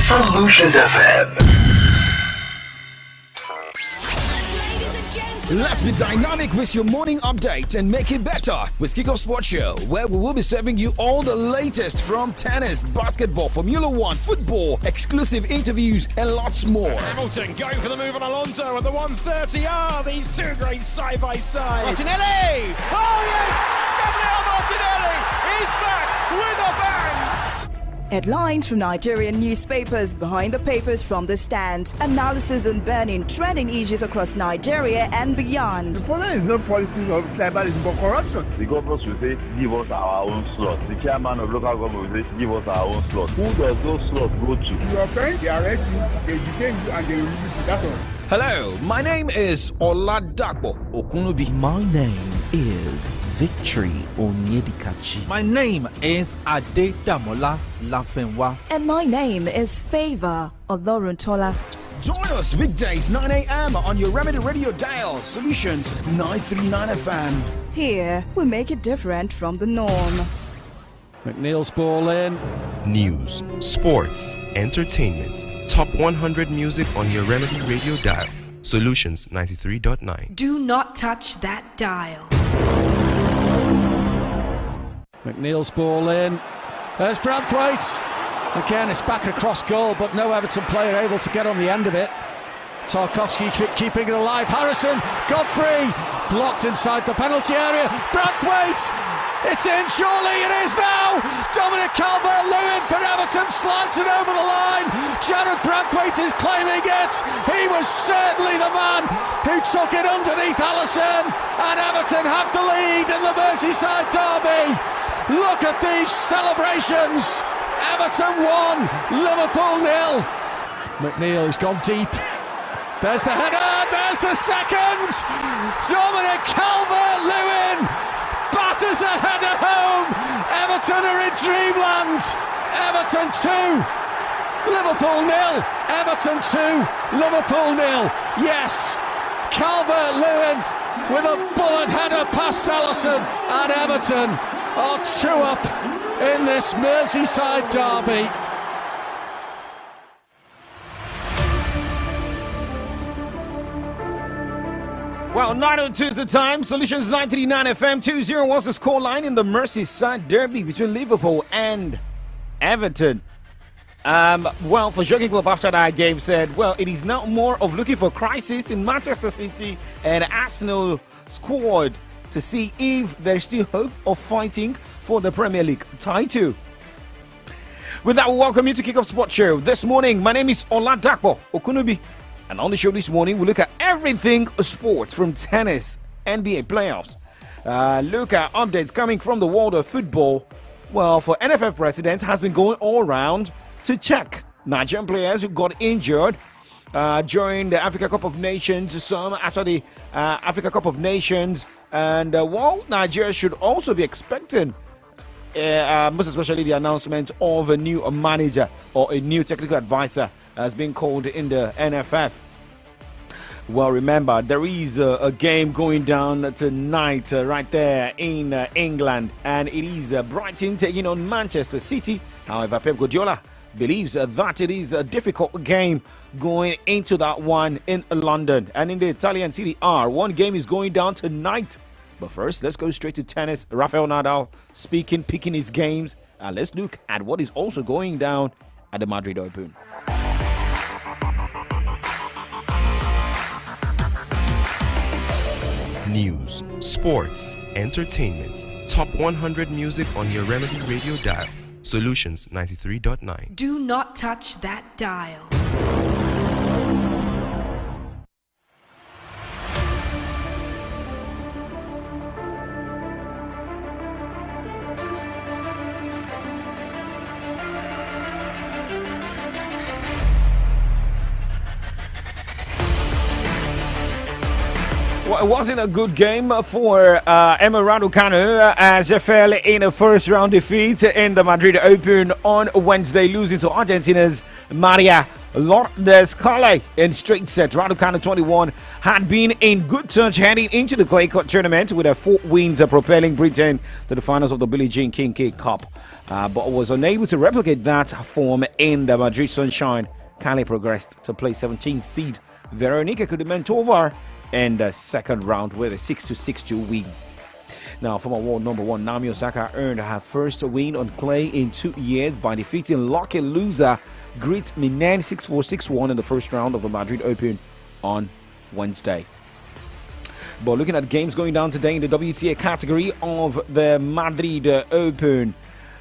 Solutions FM. Let's be dynamic with your morning update and make it better with Kickoff Sports Show, where we will be serving you all the latest from tennis, basketball, Formula One, football, exclusive interviews, and lots more. Hamilton going for the move on Alonso at the 130. These two great side by side. Martinelli! Oh yes! Gabriel Martinelli! He's back with a bang! Headlines from Nigerian newspapers, behind the papers from the stand, analysis on burning trending issues across Nigeria and beyond. The problem is not politics or tribalism but corruption. The governors will say, give us our own slot. The chairman of local government will say, give us our own slot. Who does those slots go to? You are friends, they arrest you, they detain you and they release you, that's all. Hello, my name is OLADAPO Okunubi. My name is Victory Onyedikachi. My name is Adedamola Lafenwa. And my name is Favor Oloruntola. Join us weekdays 9 a.m. on your Remedy Radio dial, Solutions 939 FM. Here, we make it different from the norm. McNeil's ball in. News, sports, entertainment. Top 100 music on your Remedy Radio dial. Solutions 93.9. Do not touch that dial. McNeil's ball in. There's Branthwaite. Again, it's back across goal, but no Everton player able to get on the end of it. Tarkowski keeping it alive. Harrison, Godfrey, blocked inside the penalty area. Branthwaite, it's in, surely it is now. Dominic Calvert-Lewin for Everton slides it over the line. Jared Branthwaite is claiming it. He was certainly the man who took it underneath Alisson, and Everton have the lead in the Merseyside derby. Look at these celebrations. Everton 1, Liverpool 0. McNeil has gone deep. There's the header, there's the second. Dominic Calvert-Lewin batters a header home. Everton are in dreamland. Everton 2, Liverpool 0. Everton 2, Liverpool 0. Yes, Calvert-Lewin with a bullet header past Alisson, and Everton are 2 up in this Merseyside derby. Well, 9:02 is the time. Solutions 939 FM 20 was the scoreline in the Merseyside derby between Liverpool and Everton. Well, for Jogging Club after that game said, well, it is now more of looking for crisis in Manchester City and Arsenal squad to see if there's still hope of fighting for the Premier League title. With that, we welcome you to Kickoff Sports Show. This morning, my name is OLADAPO Okunubi. And on the show this morning, we look at everything sports from tennis, NBA playoffs. Look at updates coming from the world of football. Well, for NFF president has been going all around to check Nigerian players who got injured during the Africa Cup of Nations, some after the Africa Cup of Nations. And well, Nigeria should also be expecting, most especially the announcement of a new manager or a new technical advisor has been called in the NFF. Well, remember, there is a game going down tonight right there in England, and it is Brighton taking on Manchester City. However, Pep Guardiola believes that it is a difficult game going into that one in London. And in the Italian Serie A, one game is going down tonight. But first, let's go straight to tennis. Rafael Nadal picking his games. And let's look at what is also going down at the Madrid Open. News, sports, entertainment. Top 100 music on your Remedy Radio dial. Solutions 93.9. Do not touch that dial. Well, it wasn't a good game for Emma Raducanu as she fell in a first-round defeat in the Madrid Open on Wednesday, losing to Argentina's Maria Lourdes Calle in straight set. Raducanu, 21, had been in good touch heading into the clay court tournament with her 4 wins propelling Britain to the finals of the Billie Jean King Cup. but was unable to replicate that form in the Madrid Sunshine. Cali progressed to play 17th seed Veronika Kudimentova in the second round with a 6-2 win. Now, former world number one Naomi Osaka earned her first win on clay in 2 years by defeating lucky loser Grit Minen 6-4, 6-1 in the first round of the Madrid Open on Wednesday. But looking at games going down today in the WTA category of the Madrid Open.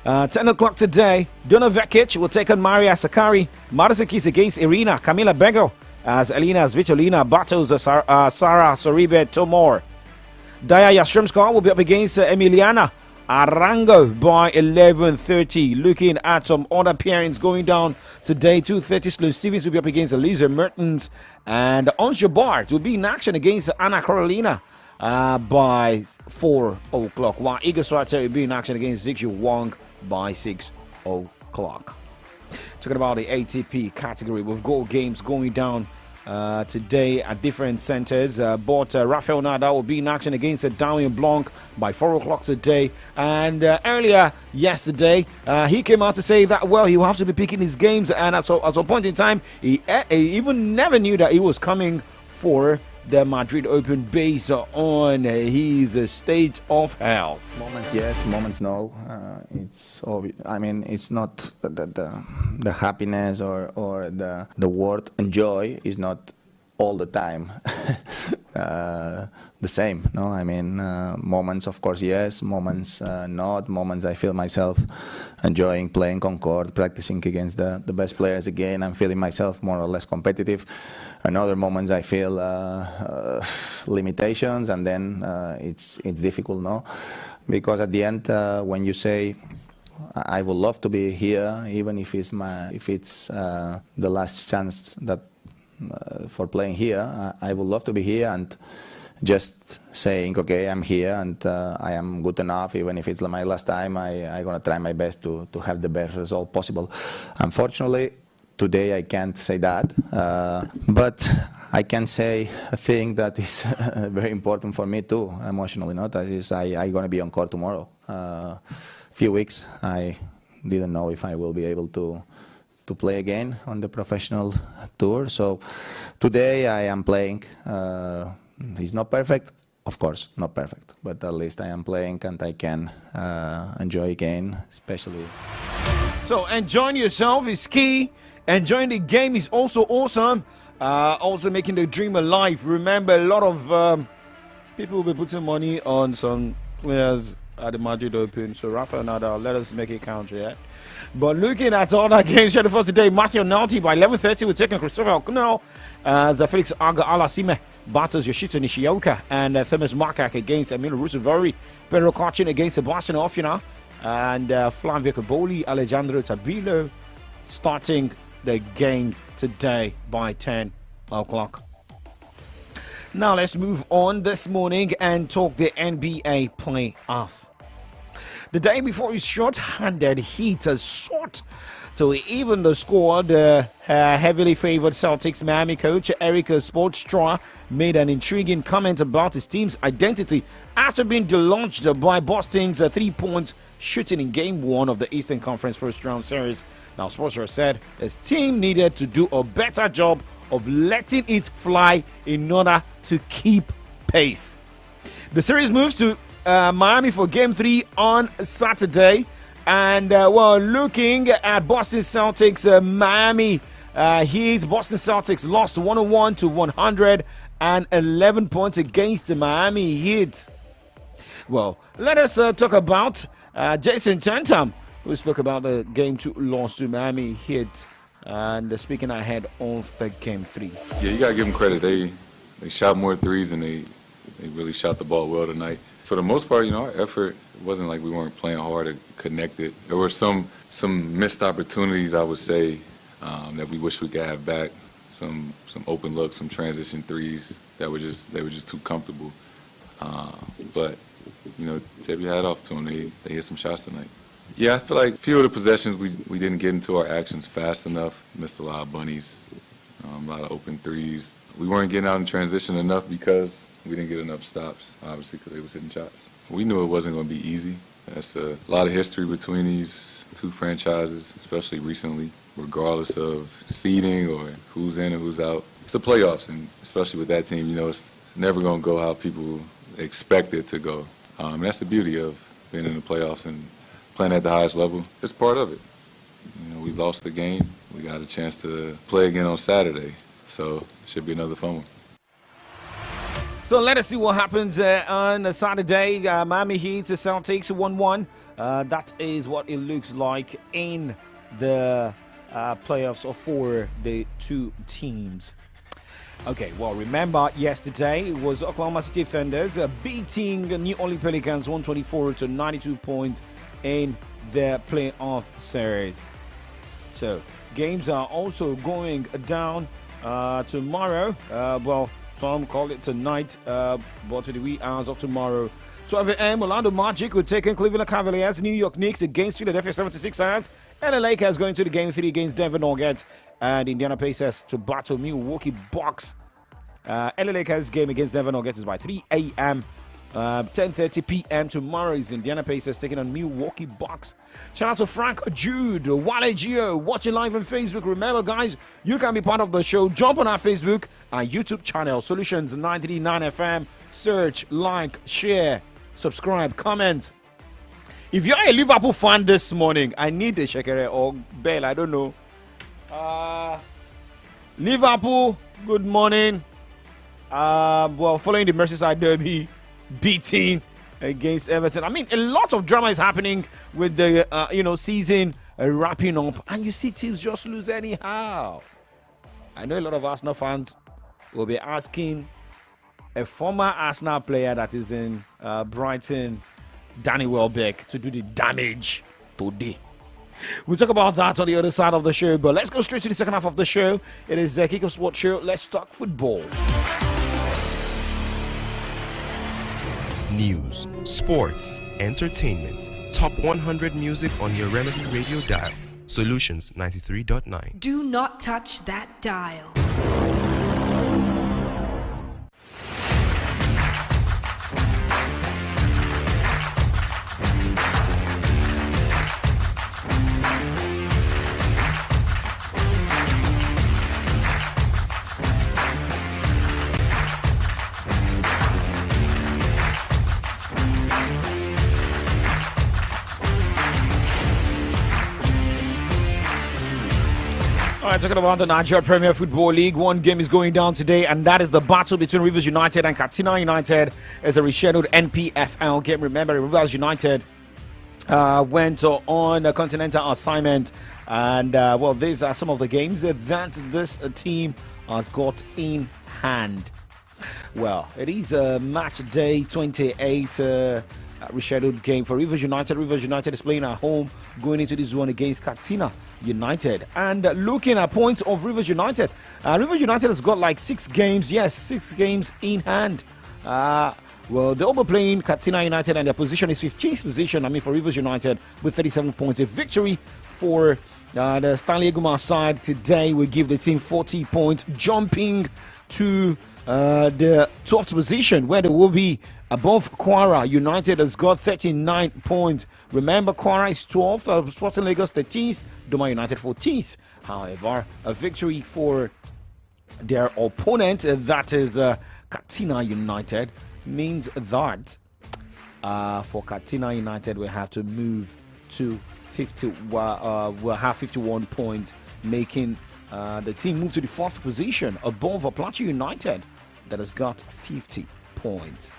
10 o'clock today, Dona Vekic will take on Maria Sakkari. Madison Keys against Irina Camila Bego as Elina Svitolina battles Sara Sorribes Tomor. Daya Yastremska will be up against Emiliana Arango by 11:30. Looking at some other pairings going down today, 2:30, Sloane Stevens will be up against Elisa Mertens, and Ons Jabeur will be in action against Anna Carolina by 4 o'clock, while Iga Swiatek will be in action against Zixu Wang by 6 o'clock. Talking about the ATP category, we've got games going down today at different centers, but Rafael Nadal will be in action against Damian Blanc by 4 o'clock today. And earlier yesterday, he came out to say that, well, he will have to be picking his games, and at some point in time, he even never knew that he was coming for the Madrid Open based on his state of health. Moments yes, moments no. It's obvious. I mean, it's not the happiness or the word enjoy is not all the time the same. No, I mean, moments of course yes, moments not. Moments I feel myself enjoying playing on court, practicing against the best players again. I'm feeling myself more or less competitive. And other moments I feel limitations, and then it's difficult, no? Because at the end, when you say I would love to be here, even if it's the last chance that for playing here, I would love to be here and just saying, okay, I'm here and I am good enough. Even if it's my last time, I'm gonna try my best to have the best result possible. Unfortunately, today I can't say that, but I can say a thing that is very important for me too, emotionally. Not that is I'm gonna be on court tomorrow. Few weeks I didn't know if I will be able to play again on the professional tour. So today I am playing. It's not perfect, of course, not perfect, but at least I am playing and I can enjoy again, especially. So enjoying yourself is key. Enjoying the game is also awesome. Also making the dream alive. Remember, a lot of people will be putting money on some players at the Madrid Open. So Rafael Nadal, let us make it count, yeah? But looking at all that games scheduled for today, Matthew Nalty by 11:30 will take on Christopher Okuno as Felix Auger-Aliassime battles Yoshito Nishioka, and Thomas Markak against Emilio Rusevori, Pedro Cochin against Sebastian Ofina, and Flavio Caboli, Alejandro Tabilo starting the game today by 10 o'clock. Now let's move on this morning and talk the NBA playoff. The day before his short-handed heat has sought to even the score. The heavily favored Celtics Miami coach Eric Spoelstra made an intriguing comment about his team's identity after being deluged by Boston's three-point shooting in Game 1 of the Eastern Conference first-round series. Now, Spoelstra said his team needed to do a better job of letting it fly in order to keep pace. The series moves to Miami for Game 3 on Saturday. And, well, looking at Boston Celtics, Miami Heat, Boston Celtics lost 101 to 111 points against the Miami Heat. Well, let us talk about Jason Tatum, who spoke about the Game 2 loss to Miami Heat, and speaking ahead of the Game 3. Yeah, you got to give them credit. They shot more threes, and they really shot the ball well tonight. For the most part, you know, our effort wasn't like we weren't playing hard or connected. There were some missed opportunities, I would say, that we wish we could have back. Some open looks, some transition threes that were just too comfortable. But you know, tip your hat off to them. They hit some shots tonight. Yeah, I feel like a few of the possessions we didn't get into our actions fast enough. Missed a lot of bunnies, a lot of open threes. We weren't getting out in transition enough because we didn't get enough stops, obviously, because they was hitting shots. We knew it wasn't going to be easy. That's a lot of history between these two franchises, especially recently, regardless of seeding or who's in and who's out. It's the playoffs, and especially with that team, it's never going to go how people expect it to go. And that's the beauty of being in the playoffs and playing at the highest level. It's part of it. We lost the game. We got a chance to play again on Saturday, so it should be another fun one. So let us see what happens on Saturday. Miami Heat, the Celtics 1-1. That is what it looks like in the playoffs for the two teams. Okay, well, remember yesterday it was Oklahoma City Thunders beating New Orleans Pelicans 124-92 points in their playoff series. So games are also going down tomorrow. Some call it tonight, but to the wee hours of tomorrow. 12 a.m. Orlando Magic will take in Cleveland Cavaliers. New York Knicks against Philadelphia 76ers. LA Lakers going to the game 3 against Denver Nuggets. And Indiana Pacers to battle Milwaukee Bucks. LA Lakers game against Denver Nuggets is by 3 a.m. 10:30 p.m. tomorrow is Indiana Pacers taking on Milwaukee Bucks. Shout out to Frank Jude, Wale Gio, watching live on Facebook. Remember, guys, you can be part of the show. Jump on our Facebook and YouTube channel, Solutions 939 FM. Search, like, share, subscribe, comment. If you're a Liverpool fan this morning, I need a shekere or bell, I don't know. Liverpool, good morning. Following the Merseyside derby, beating against Everton. I mean, a lot of drama is happening with the season wrapping up, and you see teams just lose anyhow. I know a lot of Arsenal fans will be asking a former Arsenal player that is in Brighton, Danny Welbeck, to do the damage today. We'll talk about that on the other side of the show, but let's go straight to the second half of the show. It is a Kick-Off Sports Show. Let's talk football. News, sports, entertainment, top 100 music on your Remedy Radio dial. Solutions 93.9. Do not touch that dial. All right, talking about the Nigeria Premier Football League, one game is going down today, and that is the battle between Rivers United and Katsina United as a rescheduled NPFL game. Remember, Rivers United went on a continental assignment, and these are some of the games that this team has got in hand. Well, it is a match day 28 rescheduled game for Rivers United. Rivers United is playing at home, going into this one against Katsina United. And looking at points of Rivers United, Rivers United has got like 6 games. Yes, 6 games in hand. They'll be playing Katsina United, and their position is 15th position. For Rivers United with 37 points. A victory for the Stanley Eguma side today will give the team 40 points, jumping to the 12th position, where they will be above Kwara. United has got 39 points. Remember, Kwara is 12th, Sporting Lagos 13th, Doma United 14th. However, a victory for their opponent, that is Katsina United, means that for Katsina United, we have to move to 50. We'll have 51 points, making the team move to the 4th position above Plateau United, that has got 50 points.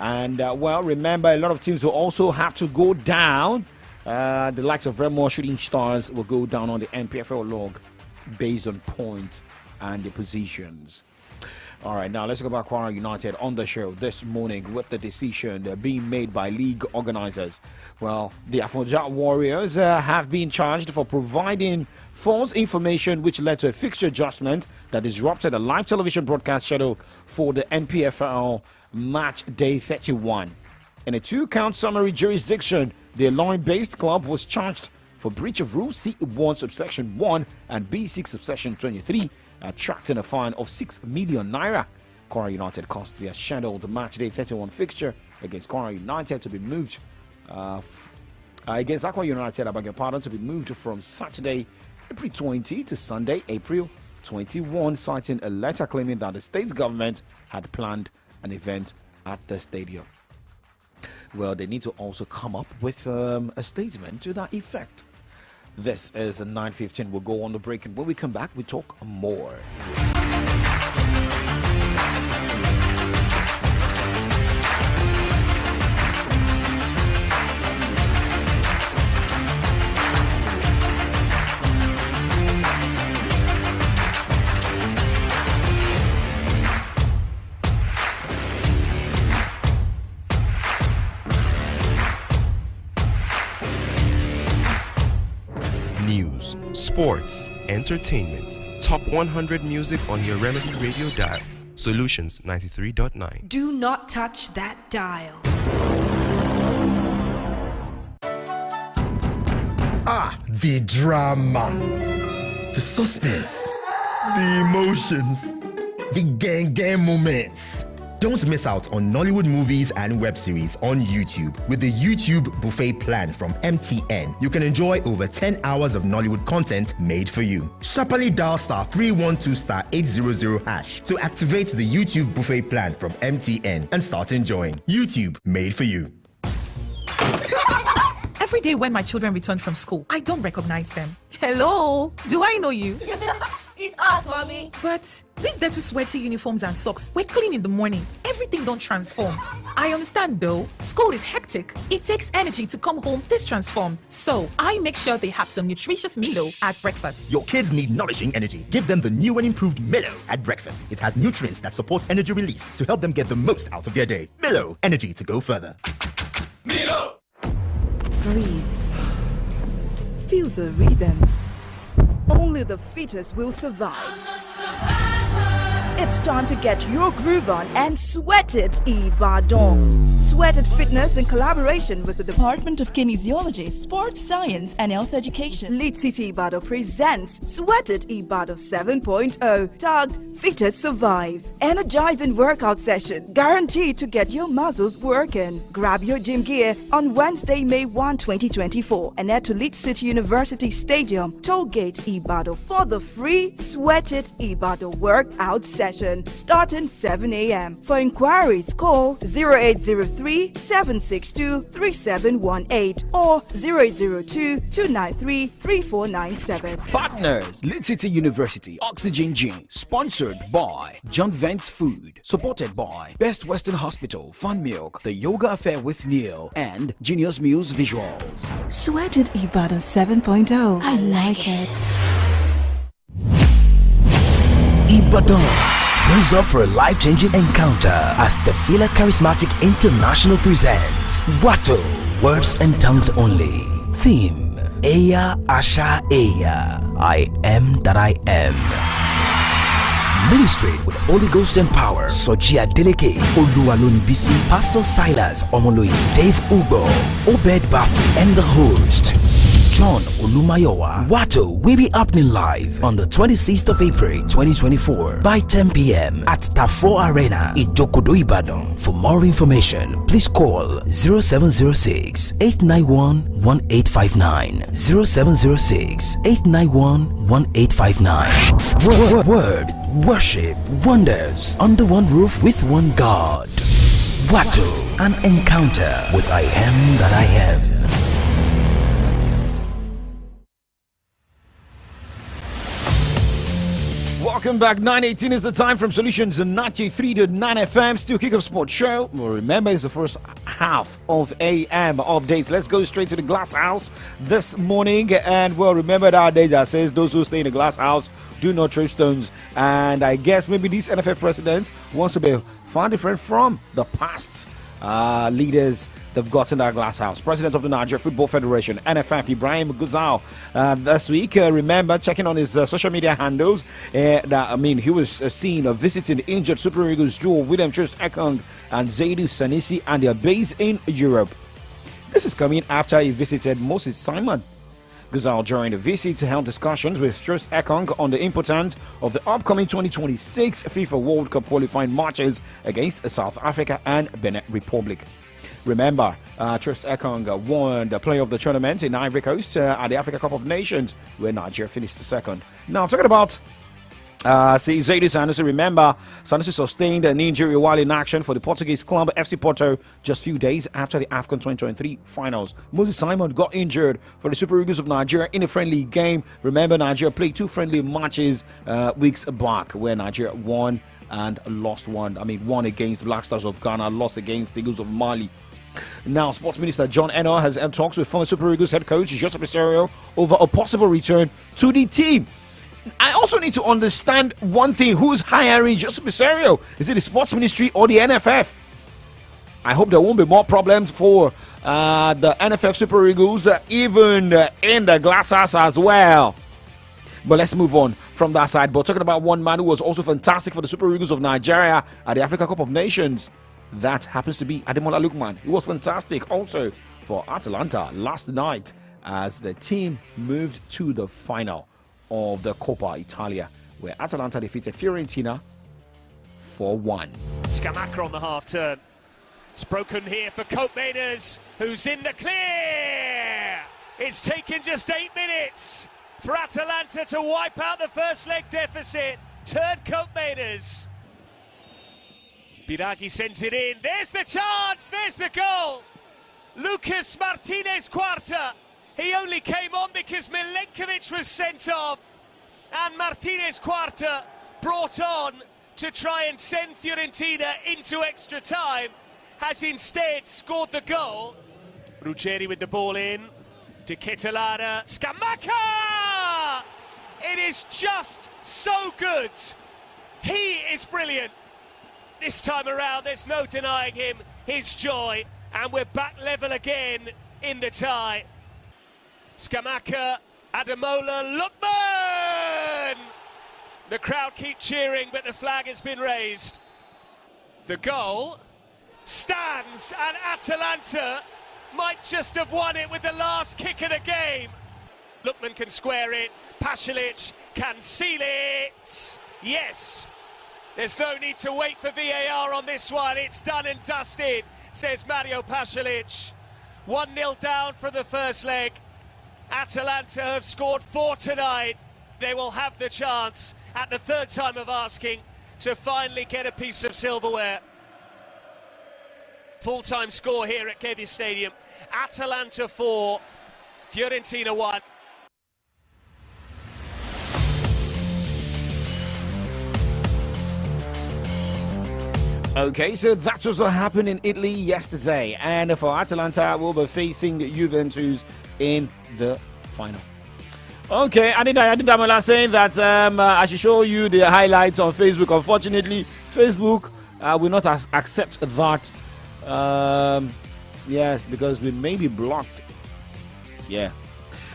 And remember, a lot of teams will also have to go down. The likes of Redmore Shooting Stars will go down on the NPFL log based on points and the positions. All right, now let's talk about Kwara United on the show this morning with the decision being made by league organizers. Well, the Afonja Warriors have been charged for providing false information, which led to a fixture adjustment that disrupted a live television broadcast schedule for the NPFL match day 31. In a 2-count summary jurisdiction, the Ilorin-based club was charged for breach of Rule C1 subsection 1 and B6 subsection 23, attracting a fine of 6 million naira. Kwara United caused their scheduled match day 31 fixture against Kwara United to be moved against Aqua United, I beg your pardon, to be moved from Saturday, April 20 to Sunday, April 21, citing a letter claiming that the state government had planned an event at the stadium. Well, they need to also come up with a statement to that effect. This is 9:15. We'll go on the break, and when we come back, we talk more. News, sports, entertainment, top 100 music on your Remedy Radio dial. Solutions 93.9. Do not touch that dial. The drama, the suspense, the emotions, the gang moments. Don't miss out on Nollywood movies and web series on YouTube with the YouTube Buffet plan from MTN. You can enjoy over 10 hours of Nollywood content made for you. Sharply dial *312*800# to activate the YouTube Buffet plan from MTN and start enjoying. YouTube made for you. Every day when my children return from school, I don't recognize them. Hello, do I know you? It's us, mommy. But these dirty, sweaty uniforms and socks were clean in the morning. Everything don't transform. I understand though. School is hectic. It takes energy to come home this transformed. So I make sure they have some nutritious Milo at breakfast. Your kids need nourishing energy. Give them the new and improved Milo at breakfast. It has nutrients that support energy release to help them get the most out of their day. Milo, energy to go further. Milo! Breathe. Feel the rhythm. Only the fittest will survive. It's time to get your groove on and sweat it, Ibadan. Sweat It Fitness in collaboration with the Department of Kinesiology, Sports Science and Health Education. Lead City Ibadan presents Sweat It Ibadan 7.0, tagged Fit It Survive. Energizing workout session, guaranteed to get your muscles working. Grab your gym gear on Wednesday, May 1, 2024 and head to Lead City University Stadium, Tollgate, Ibadan for the free Sweat It Ibadan workout session starting 7 a.m. For inquiries, call 0803-762-3718 or 0802-293-3497. Partners, Lead City University, Oxygen Gin, sponsored by John Vance Food, supported by Best Western Hospital, Fun Milk, The Yoga Affair with Neil, and Genius Muse Visuals. Sweat It Ibadan 7.0. I like it. Ibadan brings up for a life-changing encounter as the Fila Charismatic International presents Wato, Words and Tongues Only. Theme, Eya Asha Eya, I am that I am. Ministry with Holy Ghost and Power, Soji Adeleke, Oluwaloni Bisi, Pastor Silas Omoloyi, Dave Ugo, Obed Basu, and the host, John Olumayowa. Wato will be happening live on the 26th of April 2024 by 10 p.m. at Tafo Arena, Ijokodo, Ibadan. For more information, please call 0706-891-1859, 0706-891-1859. Word, worship, wonders under one roof with one God. Wato, an encounter with I am that I am. Welcome back. 9:18 is the time from Solutions 93 to 9 FM. Still Kick-Off Sports Show. Well, remember, it's the first half of AM updates. Let's go straight to the glass house this morning. And, well, remember that day that says those who stay in the glass house do not throw stones. And I guess maybe this NFF president wants to be far different from the past leaders they've got in that glass house. President of the Nigeria Football Federation, NFF, Ibrahim Gusau, this week, remember, checking on his social media handles, he was seen visiting injured Super Eagles duo William Troost Ekong and Zaidu Sanisi, and they're based in Europe. This is coming after he visited Moses Simon. Gusau, during the visit, held discussions with Troost Ekong on the importance of the upcoming 2026 FIFA World Cup qualifying matches against South Africa and Benin Republic. Remember, Trist Ekong won the Player of the Tournament in Ivory Coast at the Africa Cup of Nations, where Nigeria finished second. Now, talking about Zaidi Sanusi, remember, Sanusi sustained an injury while in action for the Portuguese club FC Porto just few days after the AFCON 2023 finals. Moses Simon got injured for the Super Eagles of Nigeria in a friendly game. Remember, Nigeria played 2 friendly matches weeks back, where Nigeria won and lost one. Won against Black Stars of Ghana, lost against the Eagles of Mali. Now, Sports Minister John Eno has held talks with former Super Eagles head coach Joseph Peserio over a possible return to the team. I also need to understand one thing. Who's hiring Joseph Peserio? Is it the Sports Ministry or the NFF? I hope there won't be more problems for the NFF Super Eagles, even in the glass house as well. But let's move on from that side. But talking about one man who was also fantastic for the Super Eagles of Nigeria at the Africa Cup of Nations, that happens to be Ademola Lookman. He was fantastic also for Atalanta last night as the team moved to the final of the Coppa Italia, where Atalanta defeated Fiorentina 4-1. Scamacca on the half turn. It's broken here for Cope Maiders, who's in the clear. It's taken just 8 minutes for Atalanta to wipe out the first leg deficit. Turn Cope Maiders. Biragi sends it in. There's the chance. There's the goal. Lucas Martinez Quarta. He only came on because Milenkovic was sent off, and Martinez Quarta brought on to try and send Fiorentina into extra time, has instead scored the goal. Ruggeri with the ball in, De Ketelare, Scamacca! It is just so good. He is brilliant. This time around, there's no denying him his joy, and we're back level again in the tie. Scamacca, Ademola Lookman! The crowd keep cheering, but the flag has been raised. The goal stands, and Atalanta might just have won it with the last kick of the game. Lookman can square it, Pasalic can seal it. Yes, there's no need to wait for VAR on this one. It's done and dusted, says Mario Pasalic. 1-0 down for the first leg. Atalanta have scored 4 tonight. They will have the chance at the third time of asking to finally get a piece of silverware. Full-time score here at Kevy Stadium. Atalanta 4, Fiorentina 1. Okay, so that was what happened in Italy yesterday. And for Atalanta, we'll be facing Juventus in the final. Okay, Adindamola saying that I should show you the highlights on Facebook. Unfortunately, Facebook will not accept that. Yes, because we may be blocked. Yeah.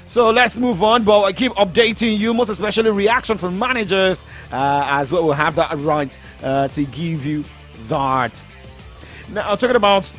So let's move on, but I keep updating you, most especially reaction from managers, as well. We'll have that right to give you that. Now, talking about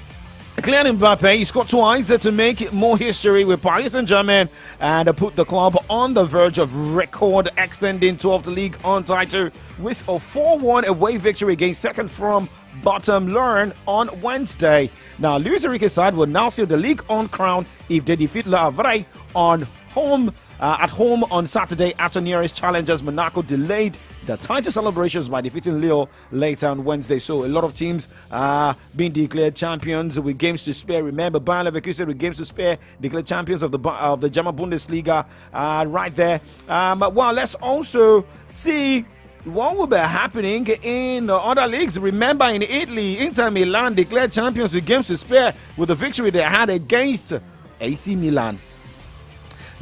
Kylian Mbappe, he scored twice to make more history with Paris Saint-Germain and put the club on the verge of record extending 12th league on title with a 4-1 away victory against second from bottom Lyon on Wednesday. Now, Luis Enrique's side will now seal the league on crown if they defeat Le Havre at home on Saturday after nearest challengers Monaco delayed the title celebrations by defeating Lille later on Wednesday. So a lot of teams are being declared champions with games to spare. Remember, Bayern Leverkusen with games to spare declared champions of the German Bundesliga right there. Well, let's also see what will be happening in other leagues. Remember, in Italy, Inter Milan declared champions with games to spare with the victory they had against AC Milan.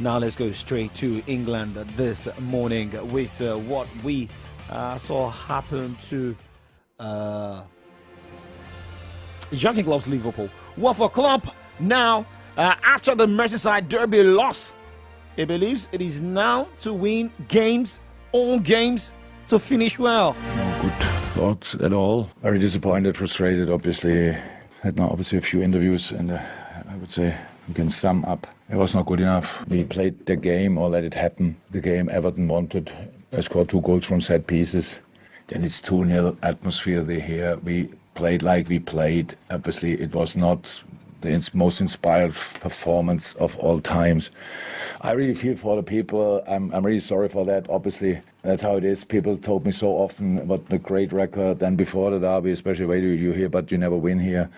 Now let's go straight to England this morning with what we saw happen to Jurgen Klopp's Liverpool. Well, for Klopp now, after the Merseyside derby loss, he believes it is now to win games, all games, to finish well. No good thoughts at all. Very disappointed, frustrated, obviously. Had now obviously a few interviews, and I would say we can sum up. It was not good enough. We played the game or let it happen. The game Everton wanted. I scored 2 goals from set pieces. Then it's 2-0 atmosphere here. We played like we played. Obviously, it was not the most inspired performance of all times. I really feel for the people. I'm really sorry for that. Obviously, that's how it is. People told me so often what a great record than before the derby, especially where you hear, but you never win here.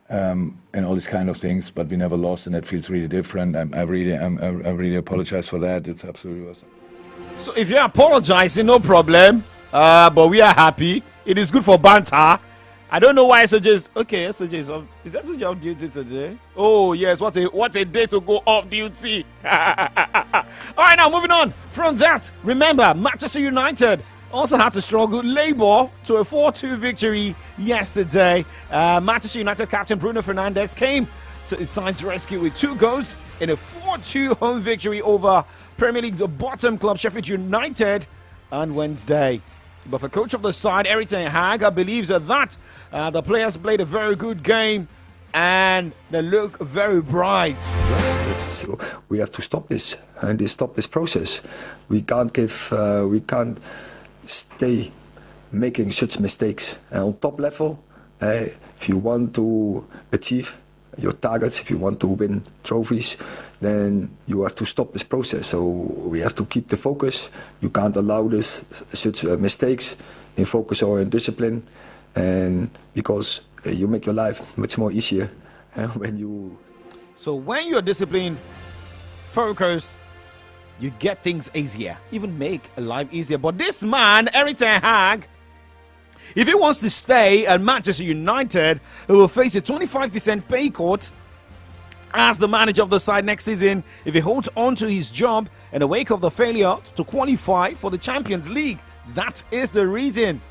And all these kind of things, but we never lost, and that feels really different. I really apologize for that. It's absolutely awesome. So if you're apologizing, no problem. But we are happy. It is good for banter. I don't know why SOJ is off. Is that SOJ off duty today? Oh yes, what a day to go off duty. Alright, now moving on from that. Remember, Manchester United also had to struggle labor to a 4-2 victory yesterday. Manchester United captain Bruno Fernandes came to his side's rescue with 2 goals in a 4-2 home victory over Premier League's bottom club Sheffield United on Wednesday. But for coach of the side, Erik ten Hag believes that the players played a very good game and they look very bright. Yes, we have to stop this and stop this process. We can't stay making such mistakes. And on top level, if you want to achieve your targets, if you want to win trophies, then you have to stop this process. So we have to keep the focus. You can't allow such mistakes in focus or in discipline, and because you make your life much more easier when you. So when you're disciplined, focused, you get things easier, even make life easier. But this man, Erik ten Hag, if he wants to stay at Manchester United, he will face a 25% pay cut as the manager of the side next season if he holds on to his job in the wake of the failure to qualify for the Champions League. That is the reason.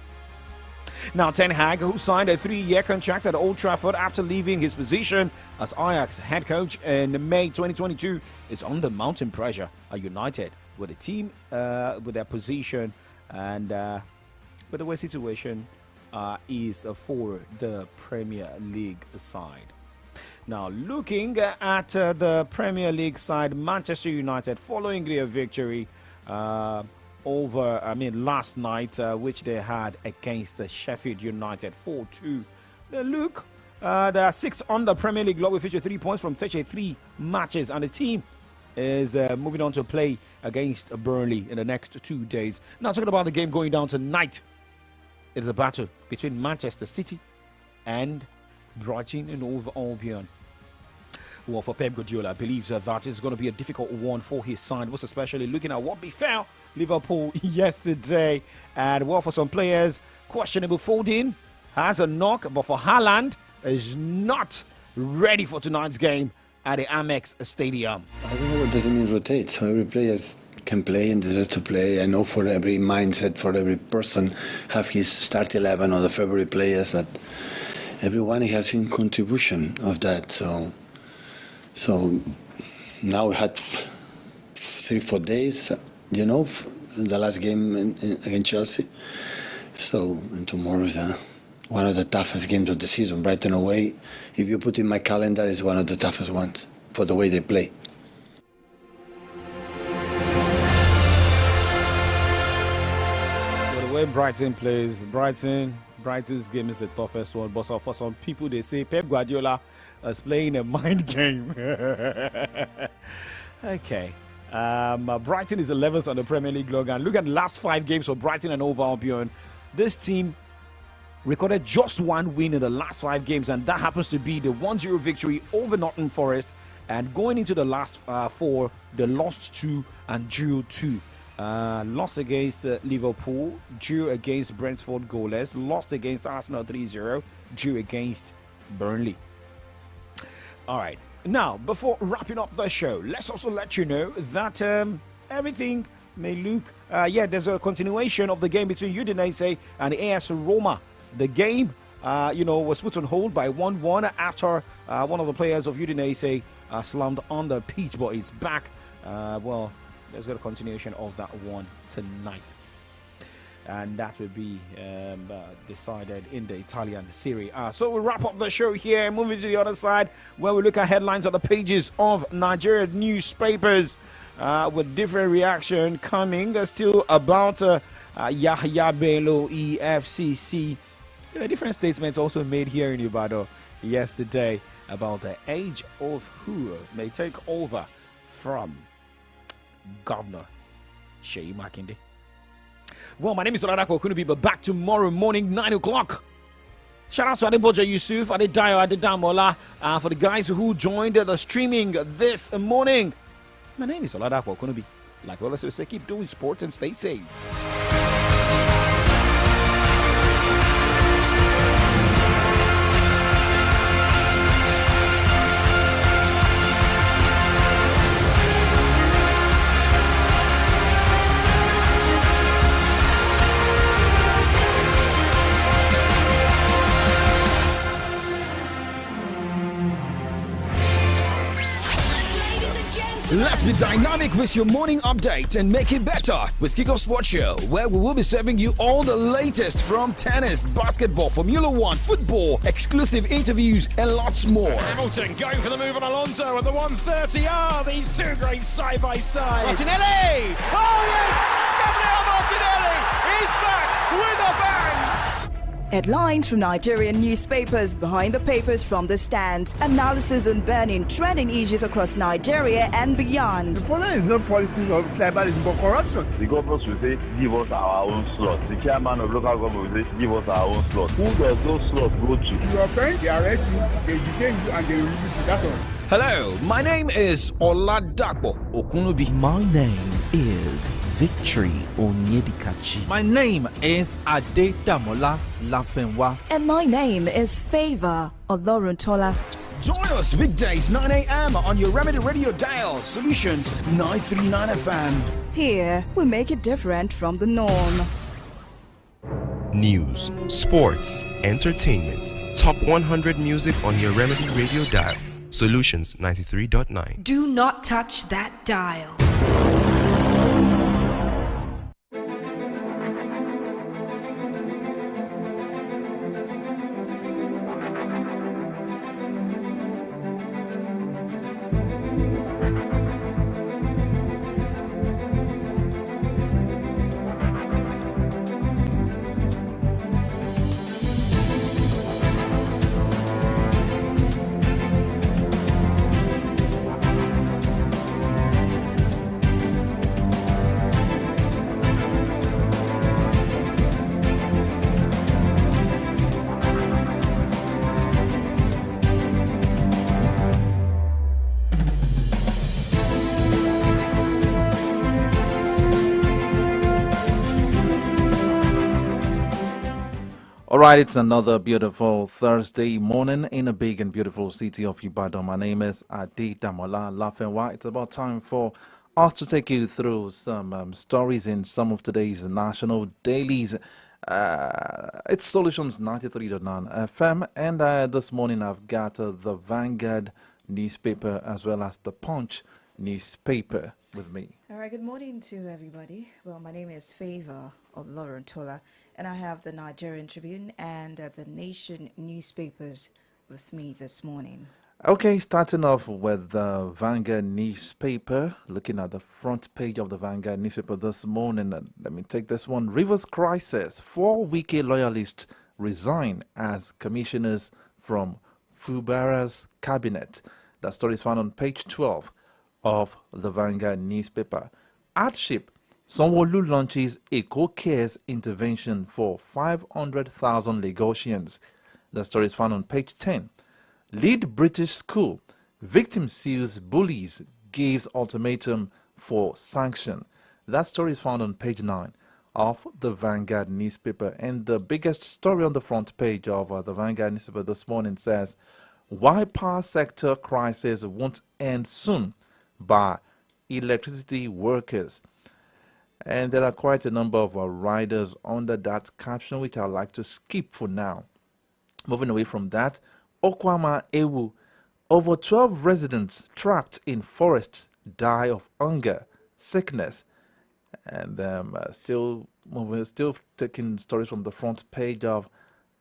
Now, Ten Hag, who signed a 3-year contract at Old Trafford after leaving his position as Ajax head coach in May 2022, is under mounting pressure at United with the team, with their position and with the way situation is for the Premier League side. Now, looking at the Premier League side, Manchester United, following their victory last night, which they had against Sheffield United 4-2. They are 6th on the Premier League log with 53 points from 33 matches, and the team is moving on to play against Burnley in the next 2 days. Now, talking about the game going down tonight, it's a battle between Manchester City and Brighton and Hove Albion. Well, for Pep Guardiola, believes that is going to be a difficult one for his side, most especially looking at what befell Liverpool yesterday. And well, for some players, questionable Foden has a knock, but for Haaland is not ready for tonight's game at the Amex Stadium. I don't know what does it mean rotate. So every player can play and deserves to play. I know for every mindset, for every person, have his start 11 or the favorite players, but everyone has in contribution of that. So now we had 3-4 days, the last game against Chelsea. And tomorrow is one of the toughest games of the season. Brighton away, if you put in my calendar, is one of the toughest ones for the way they play. Well, the way Brighton plays, Brighton's game is the toughest one. But for some people, they say Pep Guardiola is playing a mind game. Okay. Brighton is 11th on the Premier League log, and look at the last 5 games for Brighton and Hove Albion. This team recorded just 1 win in the last 5 games, and that happens to be the 1-0 victory over Nottingham Forest. And going into the last 4, they lost 2 and drew 2. Lost against Liverpool, drew against Brentford goalless, lost against Arsenal 3-0, drew against Burnley. All right. Now, before wrapping up the show, let's also let you know that everything may look... there's a continuation of the game between Udinese and AS Roma. The game, was put on hold by 1-1 after one of the players of Udinese slammed on the pitch, but he's back. There's got a continuation of that one tonight. And that will be decided in the Italian Serie A. So we'll wrap up the show here, moving to the other side, where we look at headlines on the pages of Nigerian newspapers with different reaction coming still about Yahya Bello, EFCC. Different statements also made here in Ibadan yesterday. about the age of who may take over from Governor Sheyi Makinde. Well, my name is OLADAPO. Couldn't be back tomorrow morning, 9 o'clock. Shout out to Adeboja Yusuf, Adedayo, Adedamola, for the guys who joined the streaming this morning. My name is OLADAPO. Couldn't be. Like well, let's say, keep doing sports and stay safe. Let's be dynamic with your morning update and make it better with Kickoff Sports Show, where we will be serving you all the latest from tennis, basketball, Formula One, football, exclusive interviews, and lots more. Hamilton going for the move on Alonso at the 130. These two great side by side. Martinelli! Oh yes! Gabriel Martinelli is back with a bang! Headlines from Nigerian newspapers, behind the papers from the stands, analysis on burning trending issues across Nigeria and beyond. The problem is not politics or tribalism, but corruption. The governors will say, give us our own slot. The chairman of local government will say, give us our own slot. Who does those slots go to? You offend, they arrest you, they detain you, and they release you. That's all. Hello, my name is OLADAPO Okunubi. My name is Victory Onyedikachi. My name is Adedamola Lafenwa. And my name is Favor Oloruntola. Join us weekdays 9 a.m. on your Remedy Radio dial, Solutions 939 FM. Here, we make it different from the norm. News, sports, entertainment, top 100 music on your Remedy Radio dial. Solutions 93.9. Do not touch that dial. Alright, it's another beautiful Thursday morning in a big and beautiful city of Ibadan. My name is Adedamola Lafenwa. It's about time for us to take you through some stories in some of today's national dailies. It's Solutions 93.9 FM, and this morning I've got the Vanguard newspaper as well as the Punch newspaper with me. All right, good morning to everybody. Well, my name is Favor Oloruntola, and I have the Nigerian Tribune and the Nation newspapers with me this morning. Okay, starting off with the Vanguard newspaper, looking at the front page of the Vanguard newspaper this morning. Let me take this one. Rivers crisis. 4 Wike loyalists resign as commissioners from Fubara's cabinet. That story is found on page 12 of the Vanguard newspaper. Hardship. Sanwo-Olu launches Eko Cares intervention for 500,000 Lagosians. The story is found on page 10. Lead British school. Victim sues bullies, gives ultimatum for sanction. That story is found on page 9 of the Vanguard newspaper. And the biggest story on the front page of the Vanguard newspaper this morning says, why power sector crisis won't end soon by electricity workers. And there are quite a number of riders under that caption, which I'd like to skip for now. Moving away from that, Okwama Ewu. Over 12 residents trapped in forest die of hunger, sickness. And still taking stories from the front page of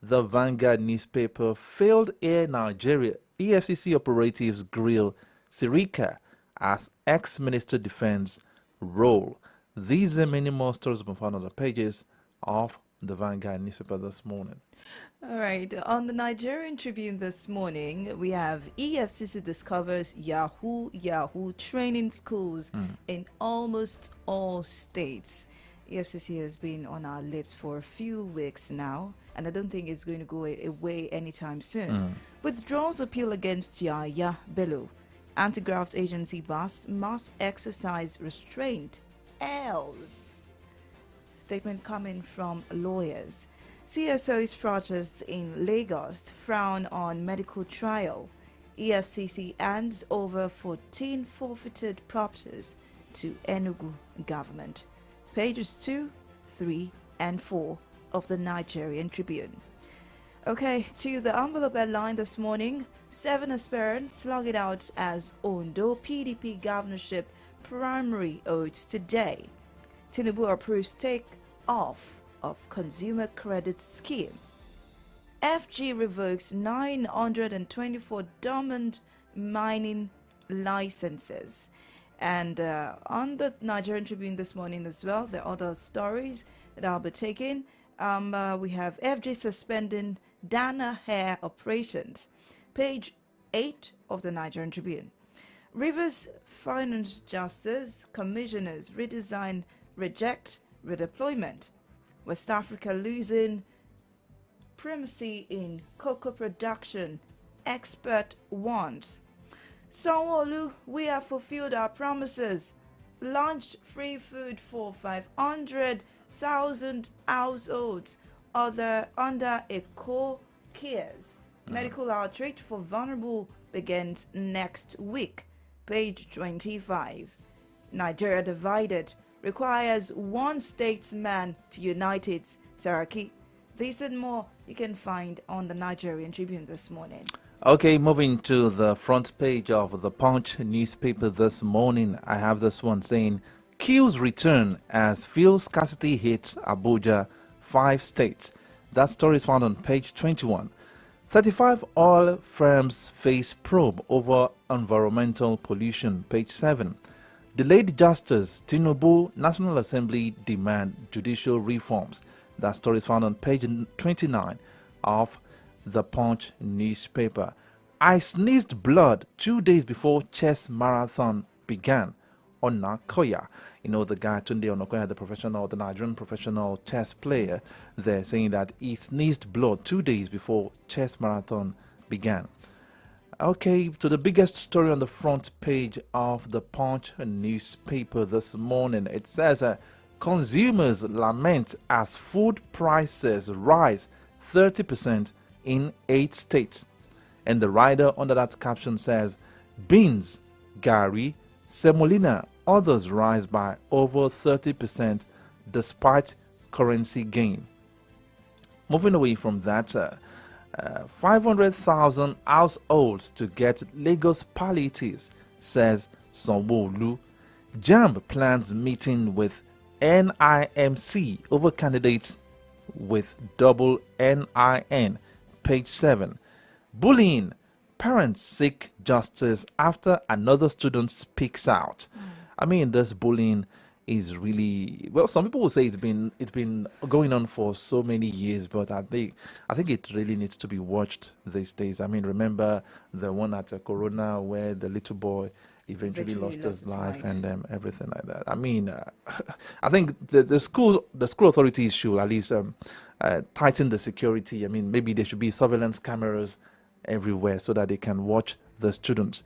the Vanguard newspaper. Failed Air Nigeria. EFCC operatives grill Sirika as ex-minister defends role. These and many more stories have been found on the pages of the Vanguard newspaper this morning. All right. On the Nigerian Tribune this morning, we have EFCC discovers Yahoo training schools in almost all states. EFCC has been on our lips for a few weeks now, and I don't think it's going to go away anytime soon. Withdrawals appeal against Yahya Bello. Anti-graft agency must exercise restraint. Else. Statement coming from lawyers. CSO's protests in Lagos frown on medical trial. EFCC hands over 14 forfeited properties to Enugu government. Pages 2, 3, and 4 of the Nigerian Tribune. Okay, to the envelope headline this morning, 7 aspirants slug it out as Ondo PDP governorship primary oaths today. Tinubu approves take off of consumer credit scheme. FG revokes 924 dormant mining licenses. And on the Nigerian Tribune this morning as well, there are other stories that I'll be taking. We have FG suspending Dana hair operations. Page 8 of the Nigerian Tribune. Rivers Finance Justice Commissioners redesign reject redeployment. West Africa losing primacy in cocoa production. Expert warns. Sanwo-Olu, we have fulfilled our promises. Launched free food for 500,000 households under Eco Cares. Medical outreach for vulnerable begins next week. Page 25. Nigeria divided. Requires one statesman to unite it. Saraki. This and more you can find on the Nigerian Tribune this morning. Okay, moving to the front page of the Punch newspaper this morning, I have this one saying, queues return as fuel scarcity hits Abuja, 5 states. That story is found on page 21. 35 oil firms face probe over environmental pollution, page 7. Delayed justice, Tinubu, National Assembly demand judicial reforms. That story is found on page 29 of the Punch newspaper. I sneezed blood 2 days before chess marathon began. Onakoya, you know, the guy Tunde Onakoya, the Nigerian professional chess player, they're saying that he sneezed blood 2 days before chess marathon began. Okay, to the biggest story on the front page of the Punch newspaper this morning. It says consumers lament as food prices rise 30% in 8 states. And the rider under that caption says, beans, gari, semolina, others rise by over 30% despite currency gain. Moving away from that, 500,000 households to get Lagos palliatives, says Sanwo-Olu. JAMB plans meeting with NIMC over candidates with double NIN, page 7. Bullying. Parents seek justice after another student speaks out. I mean, this bullying is really, well, some people will say it's been going on for so many years, but I think it really needs to be watched these days. I mean, remember the one at Corona where the little boy eventually lost his life and everything like that. I mean, I think the school authorities should at least tighten the security. I mean, maybe there should be surveillance cameras everywhere so that they can watch the students.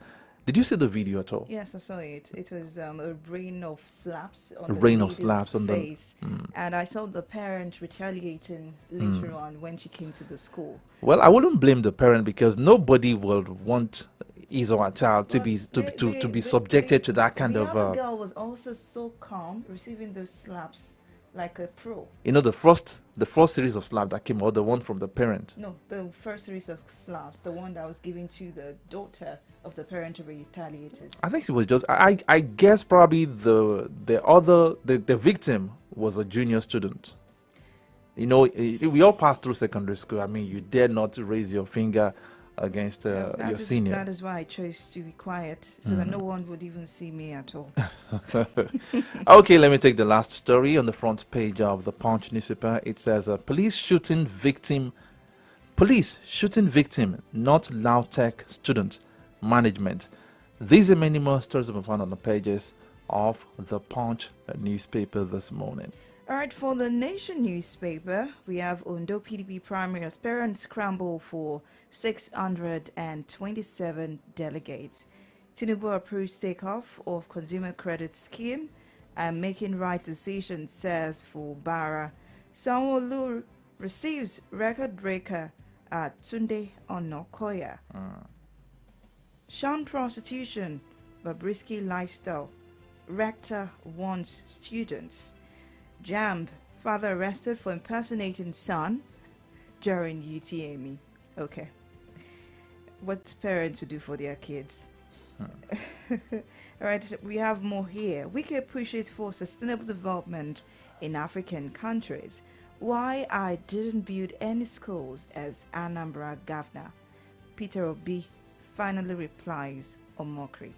Did you see the video at all? Yes, I saw it. It was a rain of slaps on the face. And I saw the parent retaliating later on when she came to the school. Well, I wouldn't blame the parent because nobody would want his or her child to be subjected to that kind of. The other girl was also so calm, receiving those slaps like a pro. You know, the first series of slaps that came, or the one from the parent. No, the first series of slaps, the one that was given to the daughter of the parent who retaliated. I think it was just. I guess probably the victim was a junior student. You know, we all passed through secondary school. I mean, you dare not raise your finger against That your is- senior. That is why I chose to be quiet, so that no one would even see me at all. Okay, let me take the last story on the front page of the Punch newspaper. It says police shooting victim, not Lautech student management. These and many more stories will be found on the pages of the Punch newspaper this morning. All right, for the Nation newspaper, we have Ondo PDP primary aspirants scramble for 627 delegates. Tinubu approves takeoff of consumer credit scheme and making right decision, says for Bara. Sanwo-Olu receives record breaker at Tunde Onokoya. Shun prostitution, Bobrisky lifestyle. Rector warns students. Jamb, father arrested for impersonating son during UTME. Okay. What parents to do for their kids? Alright, we have more here. Wike pushes for sustainable development in African countries. Why I didn't build any schools as Anambra governor. Peter Obi finally replies on mockery.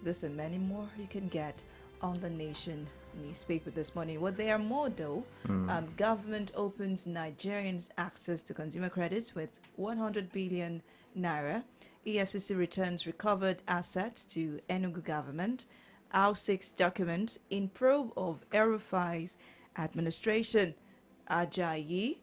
This and many more you can get on the Nation newspaper this morning. Well, there are more though. Government opens Nigerians access to consumer credits with 100 billion naira. EFCC returns recovered assets to Enugu government. House 6 documents in probe of El-Rufai's administration. Ajayi,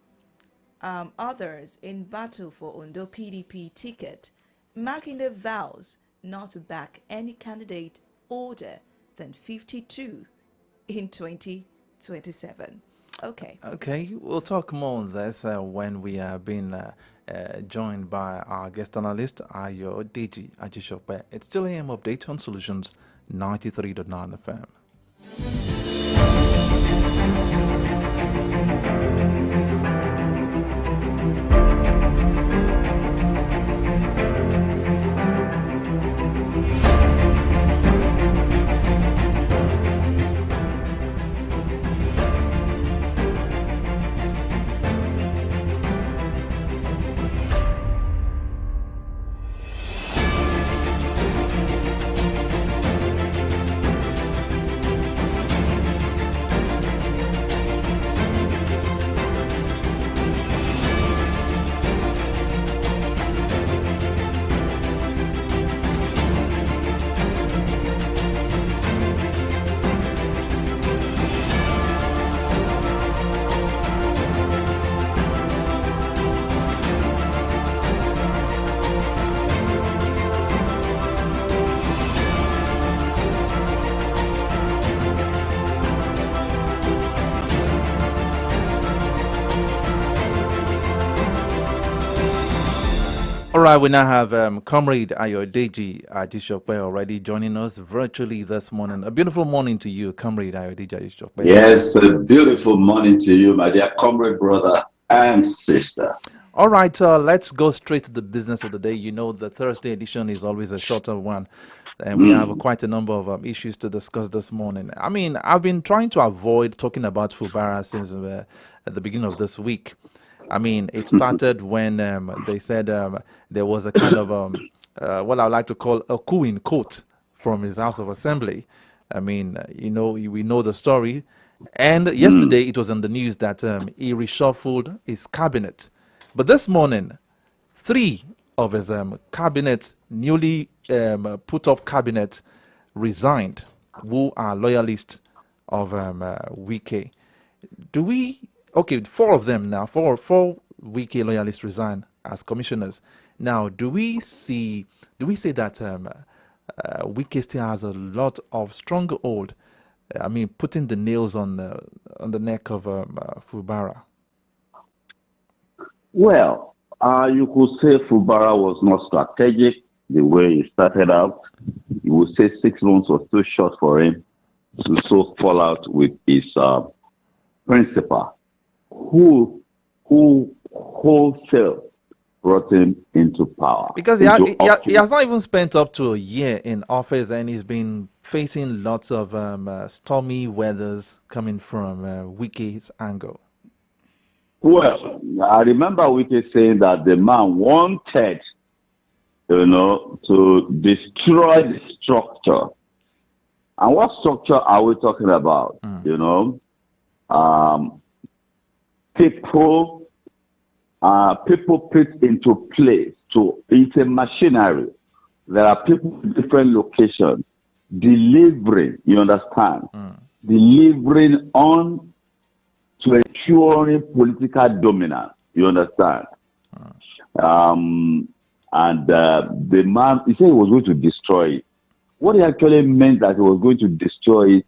others in battle for Ondo PDP ticket. Makinde vows not to back any candidate older than 52 in 2027. Okay. Okay, we'll talk more on this when we are being joined by our guest analyst, Ayo Deji Ajishope. It's still AM Update on Solutions 93.9 FM. All right, we now have Comrade Ayodeji Ajishope already joining us virtually this morning. A beautiful morning to you, Comrade Ayodeji Ajishope. Yes, a beautiful morning to you, my dear comrade, brother, and sister. All right, let's go straight to the business of the day. You know, the Thursday edition is always a shorter one, and we have quite a number of issues to discuss this morning. I mean, I've been trying to avoid talking about Fubara since at the beginning of this week. I mean, it started when they said there was a kind of what I would like to call a coup in court from his House of Assembly. I mean, you know, we know the story. And yesterday it was on the news that he reshuffled his cabinet. But this morning, 3 of his cabinet, newly put up cabinet, resigned, who are loyalists of Wike. Okay, 4 of them now, four Wike loyalists resign as commissioners. Now, do we say that Wike still has a lot of stronghold? I mean, putting the nails on the neck of Fubara. Well, you could say Fubara was not strategic the way he started out. You would say 6 months was too short for him to so fall out with his principal, who wholesale brought him into power. Because he has not even spent up to a year in office, and he's been facing lots of stormy weathers coming from Wike's angle. Well, I remember Wike saying that the man wanted to destroy the structure. And what structure are we talking about? People put into place. It's a machinery. There are people in different locations delivering, you understand? Delivering on to ensuring political dominance, you understand? And the man, he said he was going to destroy it. What he actually meant that he was going to destroy it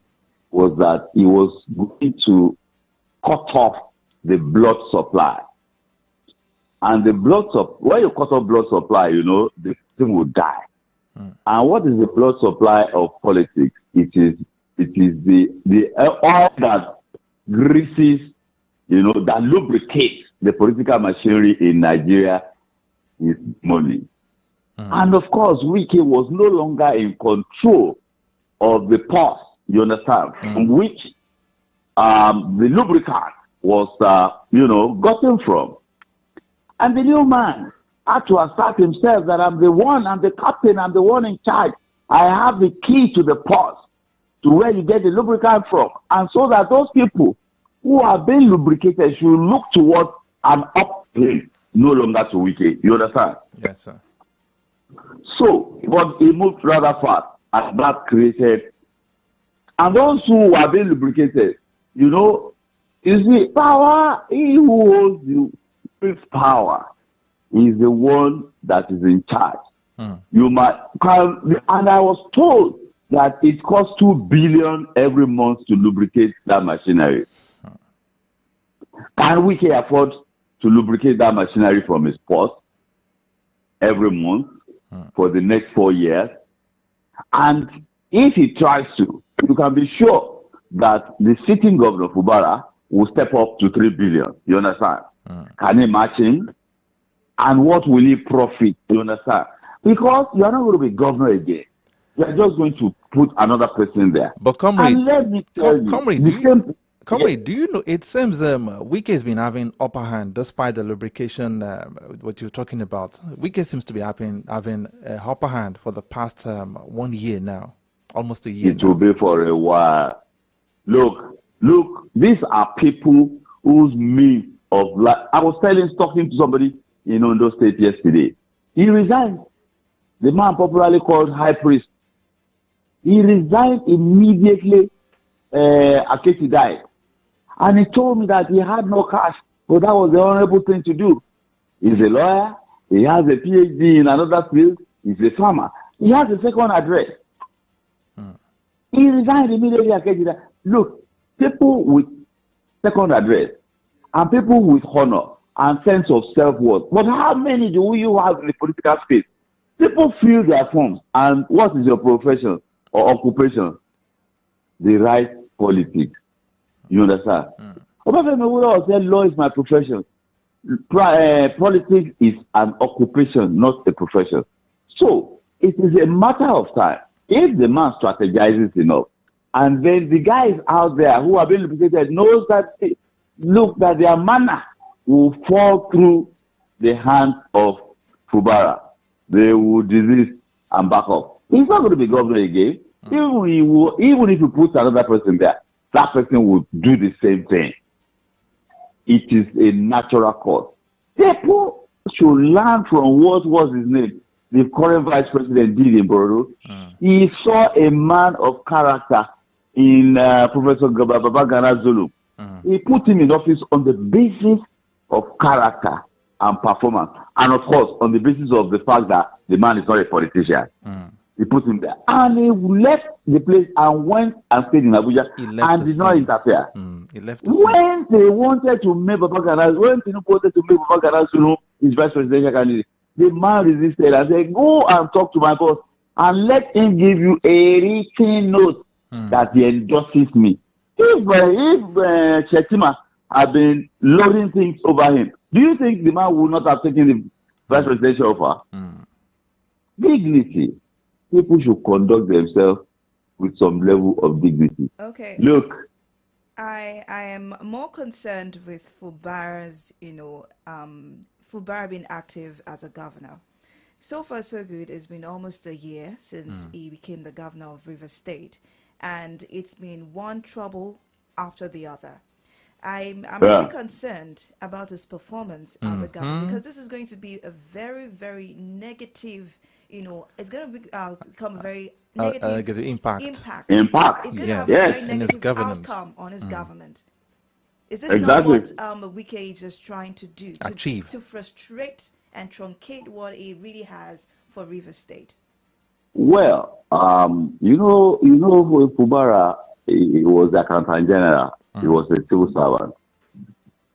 was that he was going to cut off the blood supply. And the when you cut off blood supply, the person will die. And what is the blood supply of politics? It is the oil that greases, that lubricates the political machinery in Nigeria is money. And of course, Wike was no longer in control of the purse, you understand, from which the lubricant was, gotten from. And the new man had to assert himself that I'm the captain, I'm the one in charge. I have the key to the purse, to where you get the lubricant from. And so that those people who are being lubricated should look towards an upgrade, no longer to Wike. You understand? Yes, sir. So, but he moved rather fast, and that created. And those who are being lubricated, you see, power, he who holds you with power is the one that is in charge. You might, and I was told that it costs 2 billion every month to lubricate that machinery. Can Wike afford to lubricate that machinery from his purse every month for the next 4 years? And if he tries to, you can be sure that the sitting governor of Fubara will step up to 3 billion. You understand? Can he match him? And what will he profit? You understand? Because you are not going to be governor again. You are just going to put another person there. But comrade, and let me tell comrade, do you know, it seems Wike has been having upper hand despite the lubrication, what you're talking about. Wike seems to be having upper hand for the past 1 year now, almost a year. It will be for a while. Look, these are people whose means of life. I was talking to somebody in Ondo State yesterday. He resigned. The man popularly called High Priest. He resigned immediately. Aketi died. And he told me that he had no cash. But that was the honorable thing to do. He's a lawyer. He has a PhD in another field. He's a farmer. He has a second address. He resigned immediately. Aketi died. Look, people with second address and people with honor and sense of self-worth. But how many do you have in the political space? People fill their forms. And what is your profession or occupation? They write politics. You understand? Obafemi said, law is my profession. Politics is an occupation, not a profession. So it is a matter of time. If the man strategizes enough, and then the guys out there who have been lubricated knows that, that their manner will fall through the hands of Fubara. They will desist and back up. He's not going to be governor again. Even if you put another person there, that person will do the same thing. It is a natural course. People should learn from what was his name, the current vice president did in Bororo. He saw a man of character in Professor Babagana Zulu. He put him in office on the basis of character and performance, and of course on the basis of the fact that the man is not a politician. He put him there, and he left the place and went and stayed in Abuja and did not interfere. He left when they wanted to make Babagana, when Tinubu wanted to make Babagana Zulu his vice presidential candidate, the man resisted and said, "Go and talk to my boss and let him give you a written note that he endorses me." If Chetima had been loading things over him, do you think the man would not have taken the vice presidential offer? Dignity. People should conduct themselves with some level of dignity. Okay. Look, I am more concerned with Fubara's, Fubara being active as a governor. So far, so good. It's been almost a year since he became the governor of Rivers State, and it's been one trouble after the other. I'm really concerned about his performance as a governor, because this is going to be a very, very negative, it's going to become a very negative impact. It's going to have a very negative outcome on his government. Is this not what Wike is just trying to do? To frustrate and truncate what he really has for Rivers State? Well, Fubara, he was the accountant general. He was a civil servant.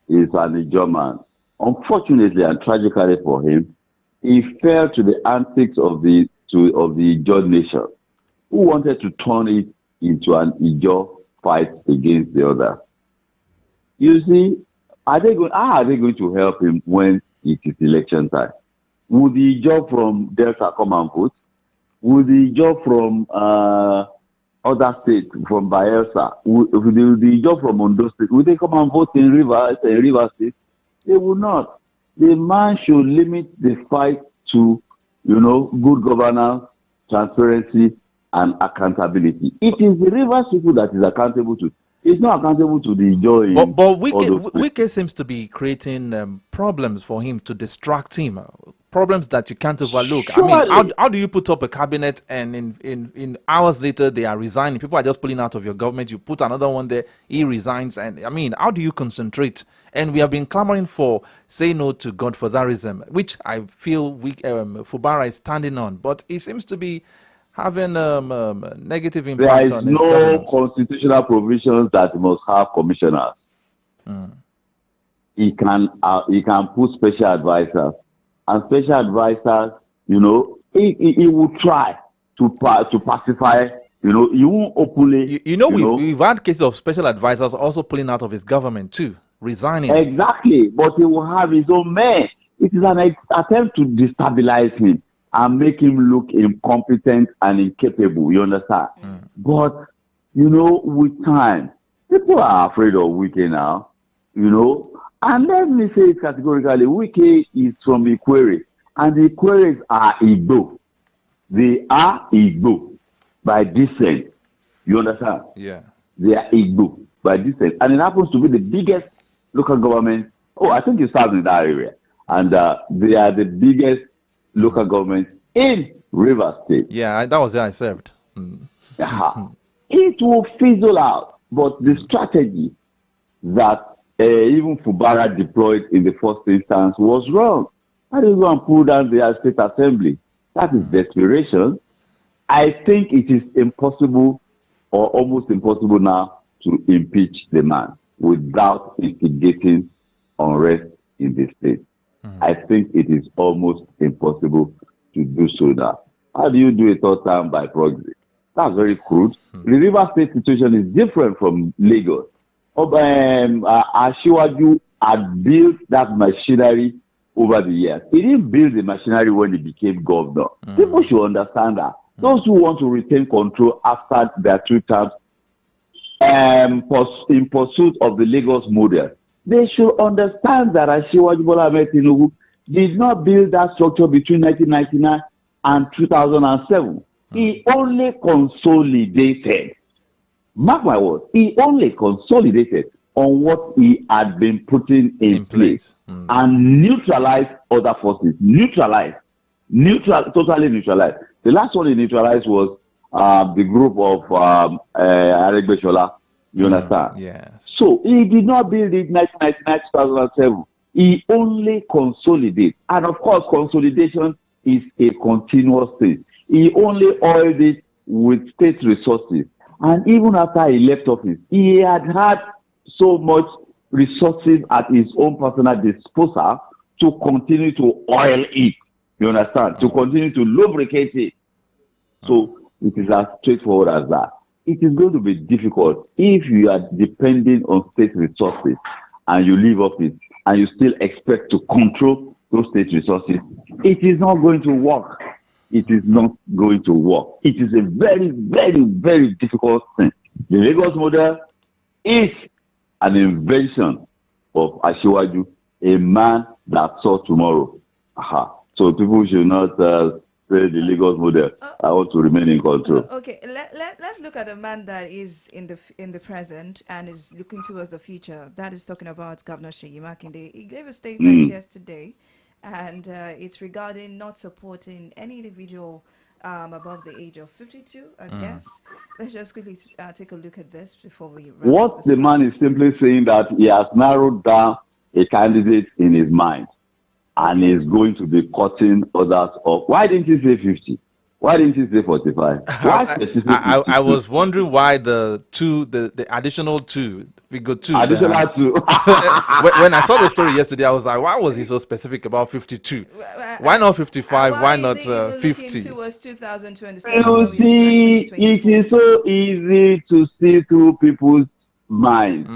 He's an German. Unfortunately and tragically for him, he fell to the antics of the Ijaw nation, who wanted to turn it into an Ijaw fight against the other. You see, how are they going to help him when it is election time? Would the Ijaw from Delta come and vote? Would the Ijaw from other states, from Bayelsa, would the Ijaw from Ondo State, would they come and vote in Rivers State? They will not. The man should limit the fight to, good governance, transparency, and accountability. It is the Rivers people that is accountable to. It's not accountable to the Ijaw. But Wike seems to be creating problems for him to distract him. Problems that you can't overlook. Surely. I mean, how do you put up a cabinet and in hours later they are resigning? People are just pulling out of your government. You put another one there, he resigns. And I mean, how do you concentrate? And we have been clamoring for say no to godfatherism, which I feel Fubara is standing on. But it seems to be having negative impact on his governance. There is no constitutional provisions that must have commissioners. He can put special advisors. And special advisors, he will try to pacify, he won't openly. We've had cases of special advisors also pulling out of his government too, resigning. Exactly, but he will have his own men. It is an attempt to destabilize him and make him look incompetent and incapable, you understand? But, with time, people are afraid of Wike now, And let me say it categorically, Wike is from Ikwere, and the Ikweres are Igbo. They are Igbo by descent. You understand? Yeah. They are Igbo by descent. And it happens to be the biggest local government. Oh, I think you served in that area. And they are the biggest local government in Rivers State. Yeah, that was where I served. It will fizzle out. But the strategy that even Fubara deployed in the first instance was wrong. How do you go and pull down the state assembly? That is desperation. I think it is impossible or almost impossible now to impeach the man without instigating unrest in the state. I think it is almost impossible to do so now. How do you do a third time by proxy? That's very crude. The River State situation is different from Lagos. Ashiwaju had built that machinery over the years. He didn't build the machinery when he became governor. People should understand that. Those who want to retain control after their 2 terms in pursuit of the Lagos model, they should understand that Ashiwaju Bola Ahmed Tinubu did not build that structure between 1999 and 2007. He only consolidated. Mark my words, he only consolidated on what he had been putting in place and neutralized other forces. Totally neutralized. The last one he neutralized was the group of Aregbesola. You understand? Yes. So he did not build it 1999, 2007. He only consolidated. And of course, consolidation is a continuous thing. He only oiled it with state resources. And even after he left office, he had so much resources at his own personal disposal to continue to oil it. You understand? To continue to lubricate it. So it is as straightforward as that. It is going to be difficult if you are depending on state resources and you leave office and you still expect to control those state resources. It is not going to work. It is not going to work. It is a very, very, very difficult thing. The Lagos model is an invention of Ashiwaju, a man that saw tomorrow. So people should not say the Lagos model. I want to remain in control. Okay, let's look at the man that is in the present and is looking towards the future. That is talking about Governor Seyi Makinde. He gave a statement yesterday, and it's regarding not supporting any individual above the age of 52, I guess. Let's just quickly take a look at this before we wrap What up the man is simply saying that he has narrowed down a candidate in his mind and is going to be cutting others off. Why didn't he say 50? Why didn't he say 45? I was wondering why the additional two, figure two. Additional two. When I saw the story yesterday, I was like, why was he so specific about 52? Why not 55? Why not 50? Towards 2027. You see, it is so easy to see through people's minds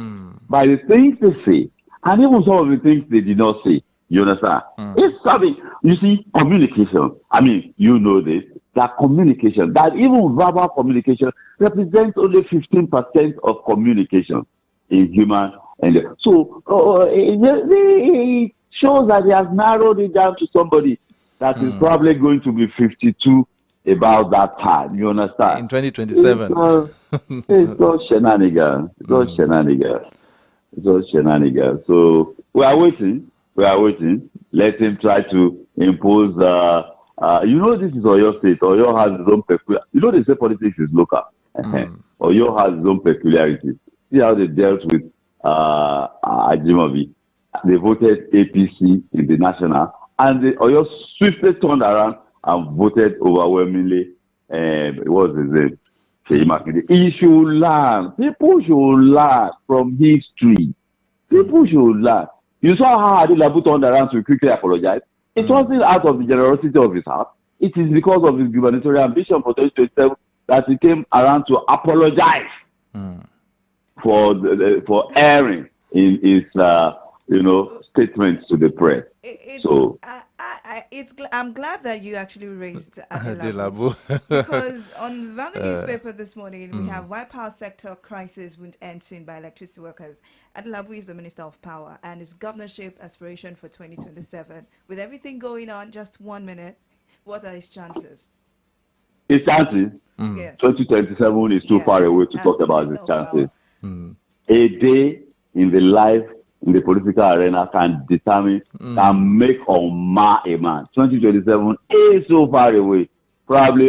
by the things they say, and even some of the things they did not say. You understand? It's something, you see, communication. I mean, you know this, that communication, that even verbal communication represents only 15% of communication in human. So it shows that he has narrowed it down to somebody that is probably going to be 52 about that time. You understand? In 2027. It's all shenanigans. It's all shenanigans. It's all shenanigans. So we are waiting. Let him try to impose. You know, this is Oyo State. Oyo has its own peculiar. You know, they say politics is local. Oyo has its own peculiarities. See how they dealt with Ajimobi. They voted APC in the national, and Oyo swiftly turned around and voted overwhelmingly. What was his name? Seyi Makinde. He should learn. People should learn from history. People should learn. You saw how Adelabu turned around to quickly apologize. It wasn't out of the generosity of his heart. It is because of his gubernatorial ambition for 2027 that he came around to apologize for erring in his, statements to the press. I'm glad that you actually raised Adelabu because on Vanguard newspaper this morning we have why power sector crisis won't end soon by electricity workers. Adelabu is the Minister of Power and his governorship aspiration for 2027. With everything going on, just 1 minute, what are his chances? His chances? Yes. 2027 is too far away to talk about his chances. A day in the life in the political arena can determine, can make or mar a man. 2027 is so far away. Probably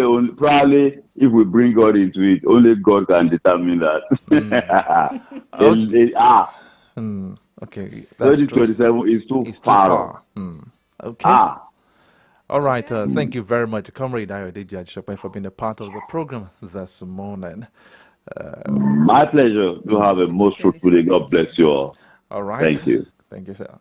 if we bring God into it, only God can determine that. Okay. 2027 is too far. Okay. All right. Thank you very much, Comrade Ayodeji Ajisope, for being a part of the program this morning. My pleasure. You have a most fruitful day. God bless you all. All right. Thank you. Thank you, sir.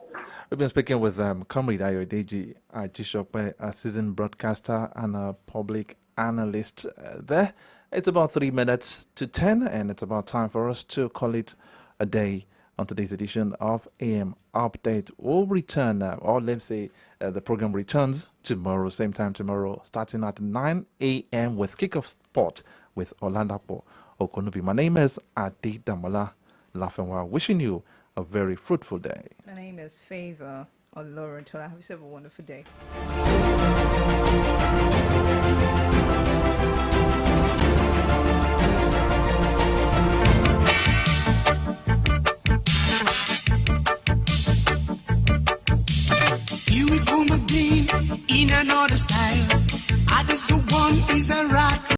We've been speaking with Comrade Ayodeji Ajisope, a seasoned broadcaster and a public analyst there. It's about 3 minutes to 10, and it's about time for us to call it a day on today's edition of AM Update. We'll return, or let's say the program returns tomorrow, same time tomorrow, starting at 9 a.m. with Kickoff Sport with OLADAPO Okonubi. My name is Adi Damola Lafenwa, wishing you a very fruitful day. My name is Favor Olorintola. Have yourself a wonderful day.